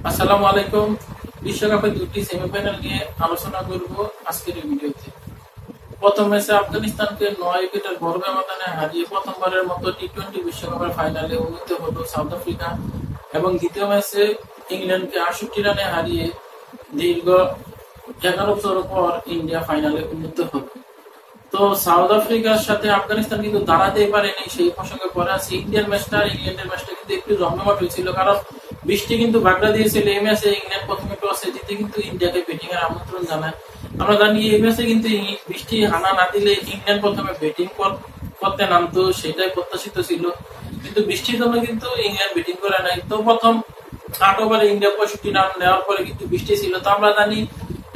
আসসালামু আলাইকুম। বিশ্বকাপের দুটি সেমিফাইনাল নিয়ে আলোচনা করব আজকের এই ভিডিওতে। প্রথম ম্যাচে আফগানিস্তানকে 9 উইকেটের বড় ব্যবধানে হারিয়ে প্রথমবারের মতো টি-20 বিশ্বকাপের ফাইনালে উন্নীত হলো সাউথ আফ্রিকা, এবং দ্বিতীয় ম্যাচে ইংল্যান্ডকে 68 রানে হারিয়ে দীর্ঘ 11 বছর পর ইন্ডিয়া ফাইনালে উন্নীত হলো। তো সাউথ আফ্রিকার সাথে আফগানিস্তান কিন্তু দাঁড়াতেই পারেনি, সেই প্রসঙ্গে পরে আছে। ইংল্যান্ডের ম্যাচটা কিন্তু একটু জমজমাট হয়েছিল, কারণ বৃষ্টি কিন্তু বাগড়া দিয়েছিল। এই ম্যাচে ইংল্যান্ড প্রথমে টসে জিতে কিন্তু ইন্ডিয়াকে ব্যাটিং এর আমন্ত্রণ জানায়। আমরা জানি এই ম্যাচে কিন্তু বৃষ্টি হানা না দিলে ইংল্যান্ড প্রথমে ব্যাটিং করতে নামতো, সেটাই প্রত্যাশিত ছিল। কিন্তু বৃষ্টির জন্য কিন্তু ইংল্যান্ড ব্যাটিং করে নাই। তো প্রথম 8 ওভারে ইন্ডিয়া 65 রান নেওয়ার পরে কিন্তু বৃষ্টি ছিল। তো আমরা জানি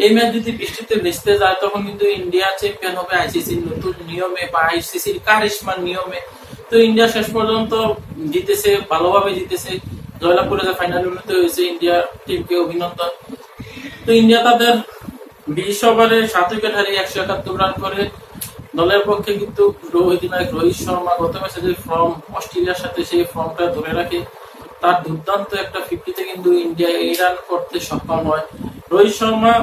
এই ম্যাচ যদি বৃষ্টিতে ভেস্তে যায় তখন কিন্তু ইন্ডিয়া চ্যাম্পিয়ন হবে আইসিসির নতুন নিয়মে বা আইসিসির কারিশমার নিয়মে। তো ইন্ডিয়া শেষ পর্যন্ত জিতেছে, ভালোভাবে জিতেছে, জয়লাভ করে ফাইনালে উন্নীত হয়েছে। ইন্ডিয়া টিমকে অভিনন্দন। তো ইন্ডিয়া তাদের 20 ওভারে 7 উইকেট হারিয়ে 171 রান করে দলের পক্ষে কিন্তু অধিনায়ক রোহিত শর্মা গত ম্যাচে যে ফর্ম অস্ট্রেলিয়ার সাথে সেই ফর্মটা ধরে রাখে, তার দুর্দান্ত একটা 50-তে কিন্তু ইন্ডিয়া এই রান করতে সক্ষম হয়। রোহিত শর্মা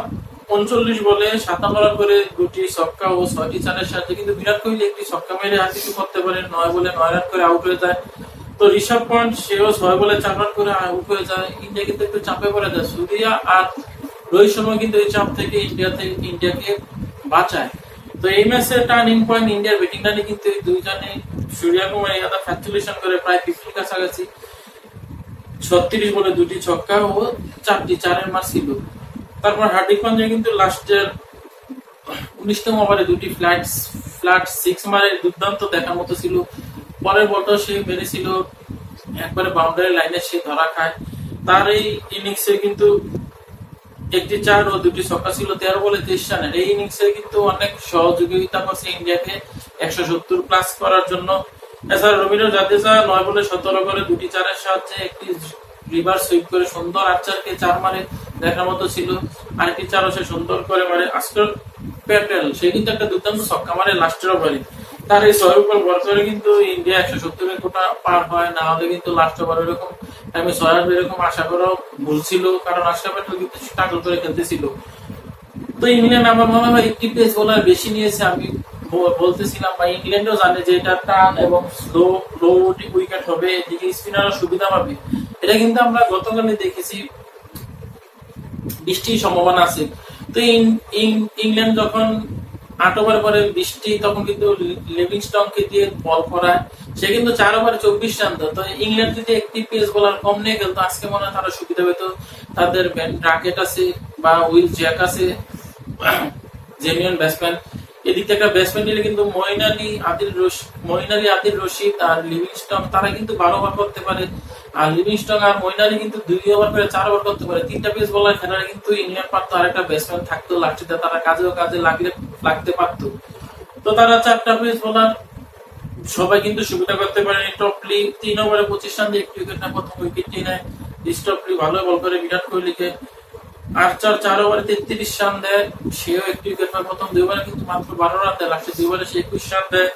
39 বলে 57 রান করে 2টি ছক্কা ও 6টি চারের সাথে, কিন্তু বিরাট কোহলি একটি ছক্কা মেরে আর কিছু করতে পারে, 9 বলে 9 রান করে আউট হয়ে যায়। তো ঋষভ পন্ট সেও 6 বলে 4 রান করে আউট হয়ে যায়। ইন্ডিয়া কিন্তু একটু চাপে পড়ে যায়। সূর্যা আর রোহিত শর্মা কিন্তু এই চাপ থেকে ইন্ডিয়াকে বাঁচায়। তো এই ম্যাচের টার্নিং পয়েন্ট ইন্ডিয়ার ব্যাটিং লাইনে কিন্তু এই দুইজনে সূর্যা কুমার ইয়াদব ফ্যাচুলেশন করে প্রায় 50 কাছাকাছি। 36 বলে 2টি ছক্কা ও 4টি চারের মার ছিল। তারপর হার্দিক পান্ডিয়া কিন্তু লাস্টের 19তম ওভারে 2টি ফ্ল্যাট 6 মারে দুর্দান্ত দেখার মতো ছিল। পরের বলটা সে মেরেছিল একবারে বাউন্ডারি লাইনে, সে ধরা খায়। তার এই ইনিংসে কিন্তু একটি 4 ও 2টি ছক্কা ছিল 13 বলে 23 রানের। এই ইনিংসে কিন্তু অনেক সহযোগিতা করছে ইন্ডিয়াকে 170 প্লাস করার জন্য। এছাড়া রবীন্দ্র জাদেজা 9 বলে 17 করে 2টি চারের সাহায্যে একটি রিভার্স সুইপ করে সুন্দর আর্চারকে 4 মারে দেখার মতো ছিল। আরেকটি 4ও সে সুন্দর করে মারে। আজকাল প্যাটেল সে কিন্তু একটা দুর্দান্ত ছক্কা মারে লাস্টের ওভারে। তার এই 6 উপর ভর করে কিন্তু ইন্ডিয়া 170 কোটা পার হয়, না হলে কিন্তু লাস্ট ওভার এরকম আমি 6 এরকম আশা করাও ভুল ছিল, কারণ আশরাফ প্যাটেল কিন্তু স্ট্রাগল করে খেলতেছিল। তো ইংল্যান্ড আমার মনে হয় একটি পেস বোলার বেশি নিয়েছে। আমি বলতেছিলাম বা ইংল্যান্ডও জানে যে এটা টান এবং স্লো উইকেট হবে, এদিকে স্পিনারও সুবিধা পাবে। এটা কিন্তু আমরা গতকালে দেখেছি বৃষ্টির সম্ভাবনা আছে। তো ইংল্যান্ড যখন 8 ওভার পরে বৃষ্টি, তখন কিন্তু লিভিংস্টনকে দিয়ে বল করায়, সে কিন্তু 4 ওভারে 24 রান দেয়। তো ইংল্যান্ড যদি একটি পেস বোলার কম নিয়ে খেলতো আজকে মনে হয় তারা সুবিধা পেত। তাদের রাকেট আছে বা উইল জ্যাক আছে, জেনুইন ব্যাটসম্যান। এদিক থেকে ব্যাটসম্যান নিলে কিন্তু মঈন আলী আদিল রশিদ আর লিভিংস্টন তারা কিন্তু 12 ওভার করতে পারে। আর লিভিংস্টন আর মঈন আলী কিন্তু 2 ওভার করে 4 ওভার করতে পারে। 3টা পেস বোলার খেলার কিন্তু ইংল্যান্ড পারতো, আর একটা ব্যাটসম্যান থাকতো লাস্টিতে, তারা কাজে লাগতে পারতো। তো তারা 4টা পেস বোলার সবাই কিন্তু সুবিধা করতে পারেনি। টপলি 3 ওভারে 25 রান দিয়ে একটি উইকেট নেয়, প্রথম উইকেটটি নেয়। স্টপলি ভালো বল করে বিরাট কোহলিকে। আর্চার 4 ওভারে 33 রান দেয়, সেও একটি উইকেট পায়। প্রথম 2 ওভারে কিন্তু মাত্র 12 রান দেয়, লাস্টে 2 ওভারে সে 21 রান দেয়।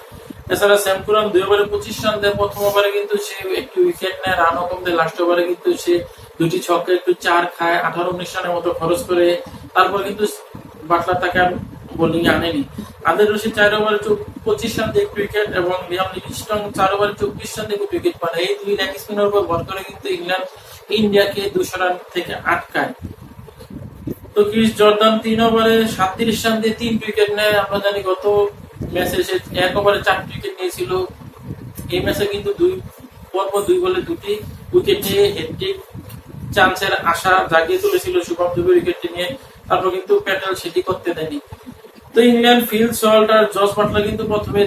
এছাড়া স্যাম কুরান 2 ওভারে 25 রান দেয়, প্রথম ওভারে কিন্তু সে একটি উইকেট নেয়, রানও কম দেয়। লাস্ট ওভারে কিন্তু সে 2টি ছক্কা একটু 4 খায়, 18-19 রানের মতো খরচ করে। তারপর কিন্তু বাটলার তাকে আর বোলিং আনেনি। আদিল রশিদ 4 ওভারে 25 রান দিয়ে একটি উইকেট, এবং লিয়াম লিভিংস্টন 4 ওভারে 24 রান দিয়ে উইকেট পায়। এই দুই লেগ স্পিনার উপর ভর করে কিন্তু ইংল্যান্ড ইন্ডিয়াকে 200 রান থেকে আটকায়। তো ক্রিস জর্দান 3 ওভারে 37 রান দিয়ে 3 উইকেট নেয়। আমরা জানি গত ম্যাচে সে 1 ওভারে 4 উইকেট নিয়েছিল। এই ম্যাচে কিন্তু 2 বলে 2টি উইকেট নিয়ে হ্যাট্রিক চান্সের আশা জাগিয়ে তুলেছিল শুভম দুবে উইকেটটি নিয়ে। তারপর কিন্তু প্যাটেল সেটি করতে দেয়নি। তো ইংল্যান্ড ফিল সল্ট আর জস বাটলার কিন্তু প্রথমে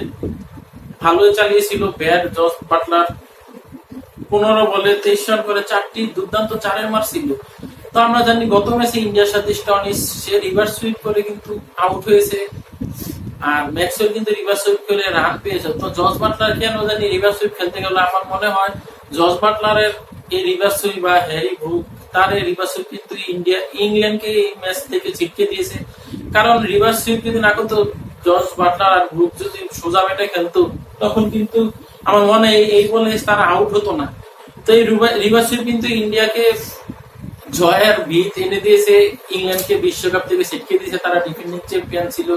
ভালোই চালিয়েছিল ব্যাট। জস বাটলার 15 বলে 23 রান করে 4টি দুর্দান্ত চারের মার ছিল। তো আমরা জানি গত ম্যাচে ইন্ডিয়ার সাথে স্টনিস সে রিভার্স সুইপ করে কিন্তু আউট হয়েছে, আর ম্যাক্সওয়েল কিন্তু রিভার্স সুইপ করে রান পেয়েছে। তো জস বাটলার কেন জানি রিভার্স সুইপ খেলতে গেল, আমার মনে হয় জস বাটলারের এই রিভার্স সুইপ বা হ্যারি ব্রুক তার এই রিভার্স সুইপ কিন্তু ইংল্যান্ডকে এই ম্যাচ থেকে ছিটকে দিয়েছে। কারণ রিভার্স সুইপ যদি না করতো, জস বাটলার আর ব্রুক যদি সোজা ব্যাটে খেলতো, তখন কিন্তু আমার মনে হয় এই বলে তারা আউট হতো না। তো এই রিভার্স সুইপ কিন্তু ইন্ডিয়াকে জয়ের ভিত এনে দিয়েছে, ইংল্যান্ডকে বিশ্বকাপ থেকে ছিটকে দিয়েছে। তারা ডিফেন্ডিং চ্যাম্পিয়ন ছিল।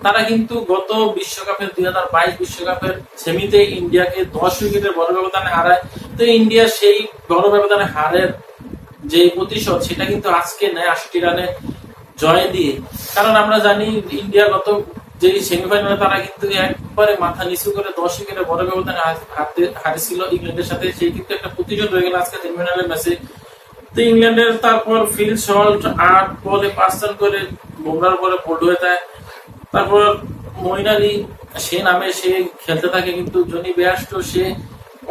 তারা কিন্তু গত বিশ্বকাপের 2022 বিশ্বকাপের সেমিতে ইন্ডিয়াকে 10 উইকেটের বড় ব্যবধানে হারায়। তো ইন্ডিয়া সেই বড় ব্যবধানে হারের যে প্রতিশোধ সেটা কিন্তু আজকে নেয় 80 রানে জয় দিয়ে। কারণ আমরা জানি ইন্ডিয়া গত যে সেমিফাইনালে তারা কিন্তু একবারে মাথা নিচু করে 10 উইকেটের বড় ব্যবধানে হারেছিল ইংল্যান্ডের সাথে। সেই কিন্তু একটা প্রতিশোধ হয়ে গেল আজকে সেমিফাইনালের ম্যাচে। তো ইংল্যান্ডের তারপর ফিল সল্ট 8 বলে 5 রান করে বুমরার পরে বোল্ড হয়ে যায়। তারপর মঈন আলী সে নামে সে খেলতে থাকে, কিন্তু জনি বেয়াস্টো সে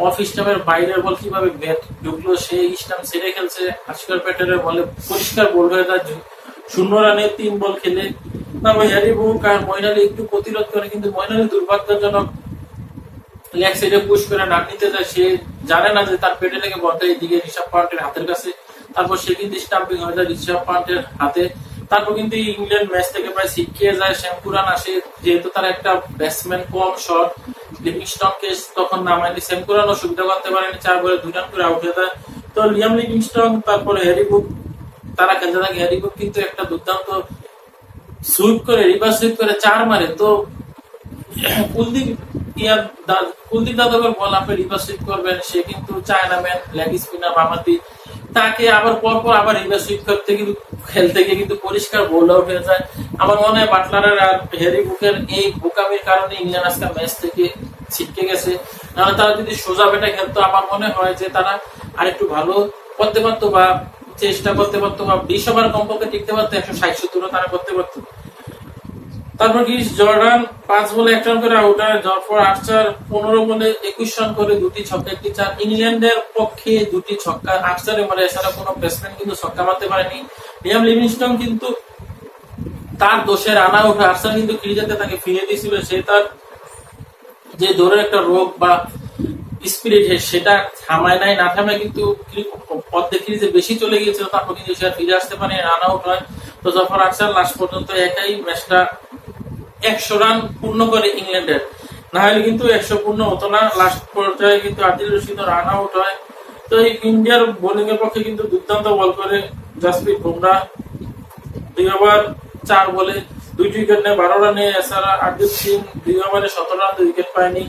অফ স্টাম্পের বাইরের বল কিভাবে ব্যাট ঢুকলো, সে স্টাম্প ছেড়ে খেলছে। আশকার প্যাটেলের বলে পরিষ্কার বোল্ড হয়ে যায় 0 রানে 3 বল খেলে। তারপর হ্যারি ব্রুক আর মঈন আলী একটু প্রতিরোধ করে, কিন্তু মঈন আলী দুর্ভাগ্যজনক লেগ সাইডে পুশ করে রান নিতে যায়। সে জানে না যে তার পেটে লেগে বলটা এইদিকে ঋষভ পান্টের হাতের কাছে। তারপর সে কিন্তু স্টাম্পিং হয়ে যায় ঋষভ পান্টের হাতে। তারপর কিন্তু ইংল্যান্ড ম্যাচ থেকে প্রায় ছিটকে যায়। শ্যামকুরান আসে, যেহেতু তার একটা ব্যাটসম্যান কম শট, লিভিংস্টনকে তখন নামায়নি। শ্যামকুরানও সুবিধা করতে পারেনি, 4 বলে 2 রান করে আউট হয়ে যায়। তো লিয়াম লিভিংস্টন তারপরে হ্যারি ব্রুক তারা খেলতে থাকে। হ্যারি ব্রুক কিন্তু একটা দুর্দান্ত সুইপ করে, রিভার্স সুইপ করে 4 মারে। তো কুলদীপ যাদবের বল আপনি রিভার্স সুইপ করবেন, সে কিন্তু চায় না ম্যান লেগ স্পিনার বামাতি, তাকে আবার পরপর আবার রিভার্স সুইপ করতে কিন্তু খেলতে গিয়ে কিন্তু পরিষ্কার বোল্ড আউট হয়ে যায়। আমার মনে হয় বাটলারের আর হ্যারি ব্রুকের এই বোকামির কারণে ইংল্যান্ড আজকে ম্যাচ থেকে ছিটকে গেছে। নাহলে তারা যদি সোজা ব্যাটে খেলতো, আমার মনে হয় যে তারা আরেকটু ভালো করতে পারতো বা চেষ্টা করতে পারতো বা 20 ওভার কমপক্ষে টিকতে পারতো, 160-70 তারা করতে পারতো। তারপর ক্রিস জর্ডান 5 বলে 1 রান করে আউট হয়। জফর আর্চার 15 বলে 21 রান করে 2টি ছক্কা 1টি চার। ইংল্যান্ডের পক্ষে 2টি ছক্কা আর্চারে মারে, এছাড়া কোনো ব্যাটসম্যান কিন্তু ছক্কা মারতে পারেনি। লিয়াম লিভিংস্টন কিন্তু তার দোষে রান আউট হয়। আর্চার কিন্তু ক্রিজেতে তাকে ফিরে দিয়েছিল। সে তার যে দৌড়ের একটা রোগ বা স্পিরিট সেটা থামায় নাই, না থামায় কিন্তু অর্ধেক ক্রিজে বেশি চলে গিয়েছিল। তারপর কিন্তু সে ফিরে আসতে পারে, রান আউট হয়। তো জফর আর্চার লাস্ট পর্যন্ত একাই ম্যাচটা 100 রান পূর্ণ করে ইংল্যান্ডের, না হলে কিন্তু 100 পূর্ণ হতো না। লাস্ট পর্যায়ে কিন্তু আদিল রশিদ রান আউট হয়। তো এই ইন্ডিয়ার বোলিং এর পক্ষে কিন্তু দুর্দান্ত বল করে জাসপ্রীত বুমরা 2 ওভার 4 বলে 2টি উইকেট নেয় 12 রানে। এছাড়া আরদীপ সিং 2 ওভারে 17 রান, 2 উইকেট পায়নি।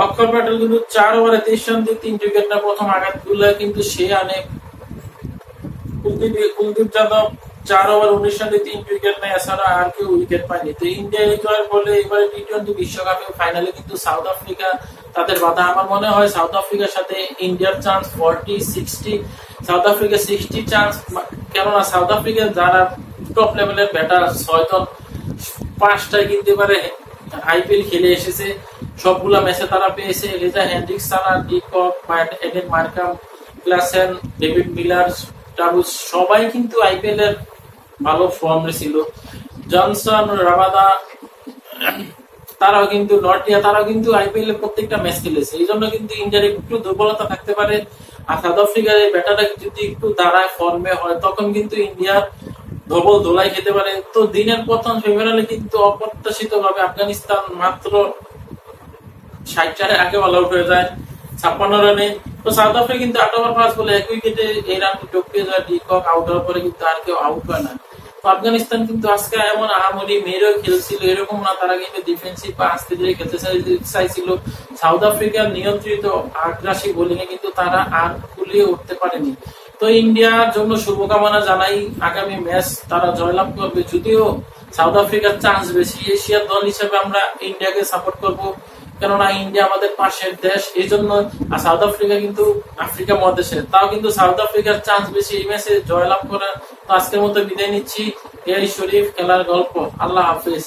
অক্ষর প্যাটেল কিন্তু 4 ওভারে 23 রান দিয়ে 3টি উইকেট নেয়। প্রথম আঘাতগুলো কিন্তু সে আনে। কুলদীপ যাদব 4 ওভার 19 রানে 3 উইকেট নেয়। এছাড়া আর কেউ উইকেট পায়নি। তো ইন্ডিয়া এই জয়ের ফলে এবারে টি-20 বিশ্বকাপে ফাইনালে কিন্তু সাউথ আফ্রিকা তাদের বাধা। আমার মনে হয় সাউথ আফ্রিকার সাথে ইন্ডিয়ার চান্স 40-60, সাউথ আফ্রিকা 60 চান্স। কেননা সাউথ আফ্রিকার যারা টপ লেভেলের ব্যাটার 6 জন 5টাই কিন্তু এবারে আইপিএল খেলে এসেছে। সবগুলা ম্যাচে তারা পেয়েছে। এলিজা হেনরিক্স ছাড়া de Kock, Aiden Markram, Klaasen, David Miller, সবাই কিন্তু আইপিএল এর ভালো ফর্মে ছিল। জনসন, রাবাদা তারাও কিন্তু, নর্টিয়া তারাও কিন্তু আইপিএল এর প্রত্যেকটা ম্যাচ খেলেছে। এই জন্য কিন্তু ইন্ডিয়ার একটু দুর্বলতা থাকতে পারে। আর সাউথ আফ্রিকার এই ব্যাটারটা যদি একটু দাঁড়ায় ফর্মে হয়, তখন কিন্তু ইন্ডিয়ার ধবল ধোলাই খেতে পারে। তো দিনের প্রথম সেমিফাইনালে কিন্তু অপ্রত্যাশিত ভাবে আফগানিস্তান মাত্র 60 রানে আগে অল আউট হয়ে যায় 56 রানে। তো সাউথ আফ্রিকা কিন্তু 8 ওভার 5 বলে 1 উইকেটে এই রান টপকে যায়। ডিকক আউট হওয়ার পরে কিন্তু আর কেউ আউট হয় না। তো আফগানিস্তান কিন্তু আজকে এমন আহামরি মেরেও খেলছিল এরকম না, তারা কিন্তু ডিফেন্সিভ বা আস্তে ধীরে খেলতে চাইছিল। সাউথ আফ্রিকার নিয়ন্ত্রিত আগ্রাসী বোলিং এ কিন্তু তারা আর ফুলিয়ে উঠতে পারেনি। তো ইন্ডিয়ার জন্য শুভকামনা জানাই, আগামী ম্যাচ তারা জয়লাভ করবে। যদিও সাউথ আফ্রিকার চান্স বেশি, এশিয়ার দল হিসেবে আমরা ইন্ডিয়াকে সাপোর্ট করব, কেননা ইন্ডিয়া আমাদের পাশের দেশ এই জন্য। আর সাউথ আফ্রিকা কিন্তু আফ্রিকা মহাদেশের, তাও কিন্তু সাউথ আফ্রিকার চান্স বেশি এই ম্যাচে জয়লাভ করা। তো আজকের মতো বিদায় নিচ্ছি। এই শরীফ খেলার গল্প। আল্লাহ হাফিজ।